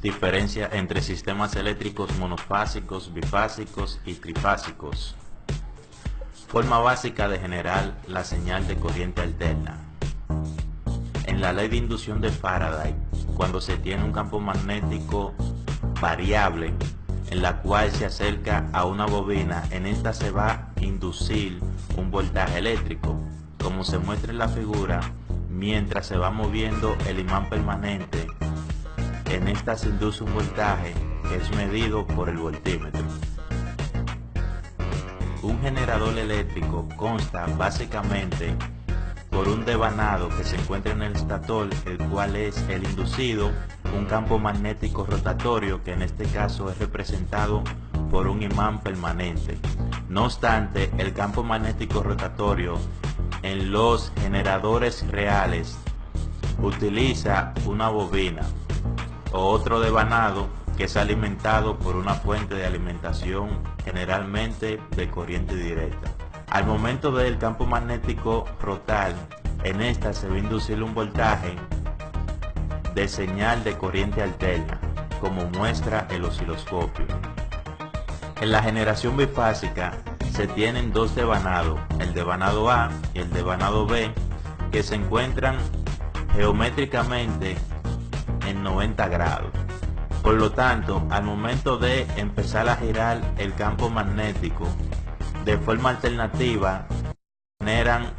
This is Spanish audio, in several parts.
Diferencia entre sistemas eléctricos monofásicos, bifásicos y trifásicos. Forma básica de generar la señal de corriente alterna. En la ley de inducción de Faraday, cuando se tiene un campo magnético variable en la cual se acerca a una bobina, en esta se va a inducir un voltaje eléctrico, como se muestra en la figura. Mientras se va moviendo el imán permanente, en esta se induce un voltaje que es medido por el voltímetro. Un generador eléctrico consta básicamente por un devanado que se encuentra en el estator, el cual es el inducido, un campo magnético rotatorio que en este caso es representado por un imán permanente. No obstante, el campo magnético rotatorio en los generadores reales utiliza una bobina o otro devanado que es alimentado por una fuente de alimentación, generalmente de corriente directa. Al momento del campo magnético rotar, en esta se va a inducir un voltaje de señal de corriente alterna, como muestra el osciloscopio. En la generación bifásica se tienen dos devanados, el devanado A y el devanado B, que se encuentran geométricamente en 90 grados. Por lo tanto, al momento de empezar a girar el campo magnético de forma alternativa, generan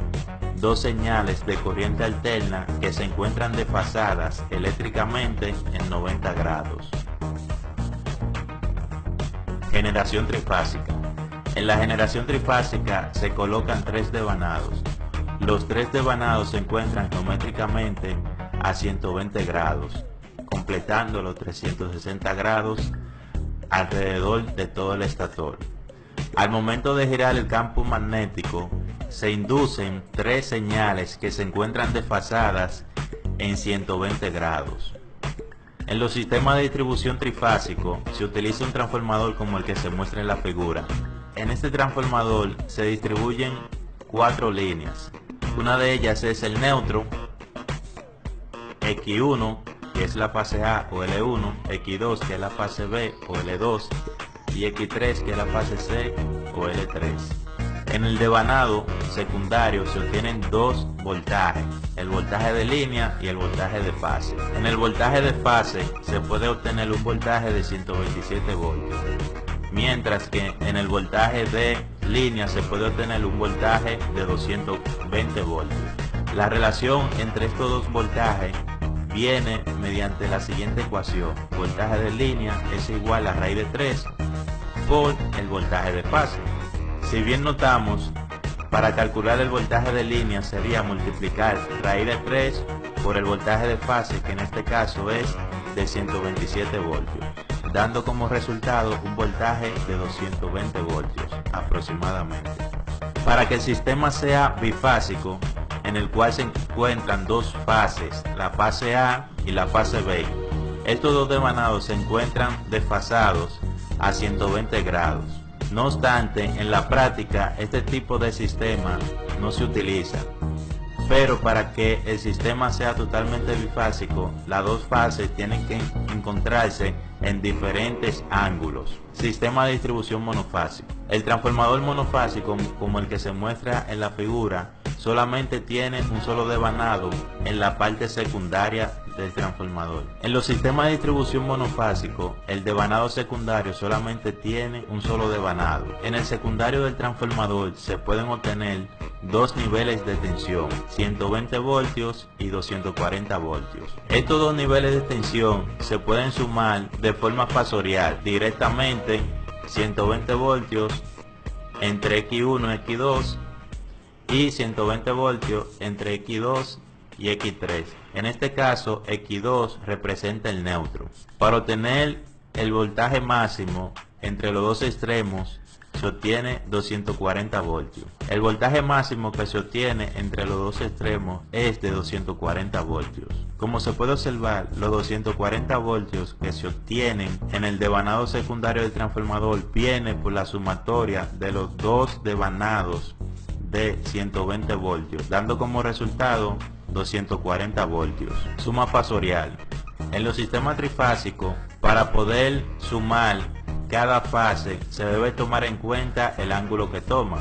dos señales de corriente alterna que se encuentran desfasadas eléctricamente en 90 grados. Generación trifásica. En la generación trifásica se colocan tres devanados. Los tres devanados se encuentran geométricamente a 120 grados, completando los 360 grados alrededor de todo el estator. Al momento de girar el campo magnético, se inducen tres señales que se encuentran desfasadas en 120 grados. En los sistemas de distribución trifásico se utiliza un transformador como el que se muestra en la figura. En este transformador se distribuyen cuatro líneas. Una de ellas es el neutro, X1, que es la fase A o L1, X2, que es la fase B o L2, y X3, que es la fase C o L3. En el devanado secundario se obtienen dos voltajes, el voltaje de línea y el voltaje de fase. En el voltaje de fase se puede obtener un voltaje de 127 voltios, mientras que en el voltaje de línea se puede obtener un voltaje de 220 voltios. La relación entre estos dos voltajes viene mediante la siguiente ecuación: voltaje de línea es igual a raíz de 3 por el voltaje de fase. Si bien notamos, para calcular el voltaje de línea sería multiplicar raíz de 3 por el voltaje de fase, que en este caso es de 127 voltios, dando como resultado un voltaje de 220 voltios aproximadamente. Para que el sistema sea bifásico, en el cual se encuentran dos fases, la fase A y la fase B, estos dos devanados se encuentran desfasados a 120 grados. No obstante, en la práctica este tipo de sistema no se utiliza, pero para que el sistema sea totalmente bifásico, las dos fases tienen que encontrarse en diferentes ángulos. Sistema de distribución monofásico. El transformador monofásico, como el que se muestra en la figura, solamente tiene un solo devanado en la parte secundaria del transformador. En los sistemas de distribución monofásico, el devanado secundario solamente tiene un solo devanado. En el secundario del transformador se pueden obtener dos niveles de tensión, 120 voltios y 240 voltios. Estos dos niveles de tensión se pueden sumar de forma fasorial directamente, 120 voltios entre X1 y X2 y 120 voltios entre X2 y X3. En este caso, X2 representa el neutro. Para obtener el voltaje máximo entre los dos extremos se obtiene 240 voltios. El voltaje máximo que se obtiene entre los dos extremos es de 240 voltios. Como se puede observar, los 240 voltios que se obtienen en el devanado secundario del transformador viene por la sumatoria de los dos devanados de 120 voltios, dando como resultado 240 voltios. Suma fasorial. En los sistemas trifásicos, Para poder sumar cada fase se debe tomar en cuenta el ángulo que toma,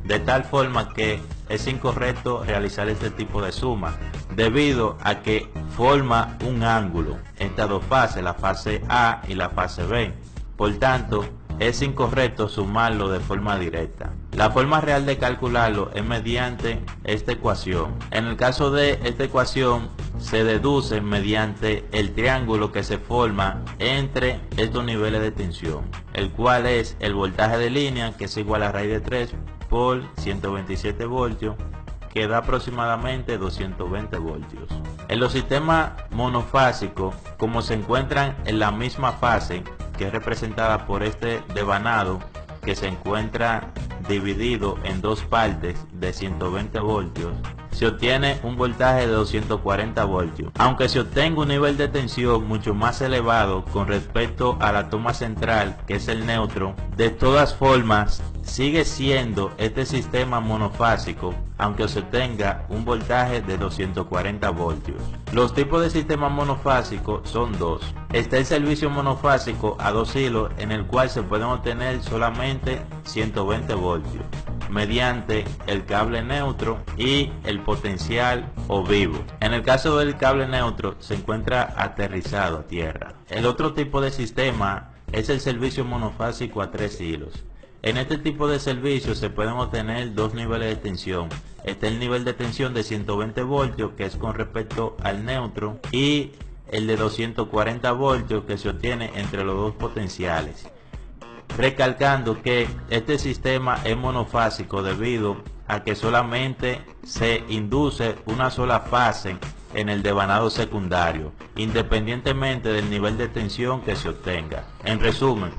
de tal forma que es incorrecto realizar este tipo de suma, debido a que forma un ángulo estas dos fases, la fase A y la fase B. Por tanto, es incorrecto sumarlo de forma directa. La forma real de calcularlo es mediante esta ecuación. En el caso de esta ecuación, se deduce mediante el triángulo que se forma entre estos niveles de tensión, el cual es el voltaje de línea, que es igual a raíz de 3 por 127 voltios, que da aproximadamente 220 voltios. En los sistemas monofásicos, como se encuentran en la misma fase, que es representada por este devanado, que se encuentra dividido en dos partes de 120 voltios, se obtiene un voltaje de 240 voltios. Aunque se obtenga un nivel de tensión mucho más elevado con respecto a la toma central, que es el neutro, de todas formas sigue siendo este sistema monofásico, aunque se obtenga un voltaje de 240 voltios. Los tipos de sistemas monofásicos son dos. Está el servicio monofásico a dos hilos, en el cual se pueden obtener solamente 120 voltios mediante el cable neutro y el potencial o vivo. En el caso del cable neutro se encuentra aterrizado a tierra. El otro tipo de sistema es el servicio monofásico a tres hilos. En este tipo de servicio se pueden obtener dos niveles de tensión. Está el nivel de tensión de 120 voltios, que es con respecto al neutro, y el de 240 voltios, que se obtiene entre los dos potenciales. Recalcando que este sistema es monofásico debido a que solamente se induce una sola fase en el devanado secundario, independientemente del nivel de tensión que se obtenga. En resumen,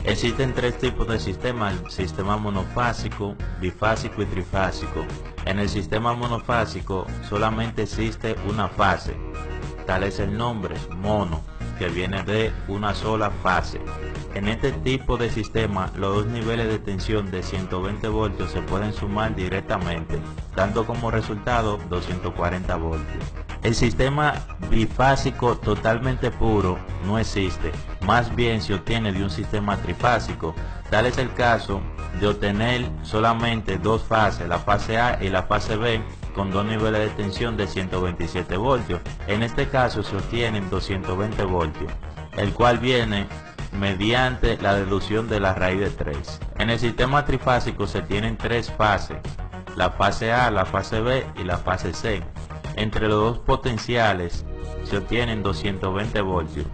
existen tres tipos de sistemas: el sistema monofásico, bifásico y trifásico. En el sistema monofásico solamente existe una fase, tal es el nombre, mono, que viene de una sola fase. En este tipo de sistema, los dos niveles de tensión de 120 voltios se pueden sumar directamente, dando como resultado 240 voltios. El sistema bifásico totalmente puro no existe, más bien se obtiene de un sistema trifásico. Tal es el caso de obtener solamente dos fases, la fase A y la fase B, con dos niveles de tensión de 127 voltios. En este caso se obtienen 220 voltios, el cual viene mediante la deducción de la raíz de 3. En el sistema trifásico se tienen tres fases, la fase A, la fase B y la fase C. Entre los dos potenciales se obtienen 220 voltios.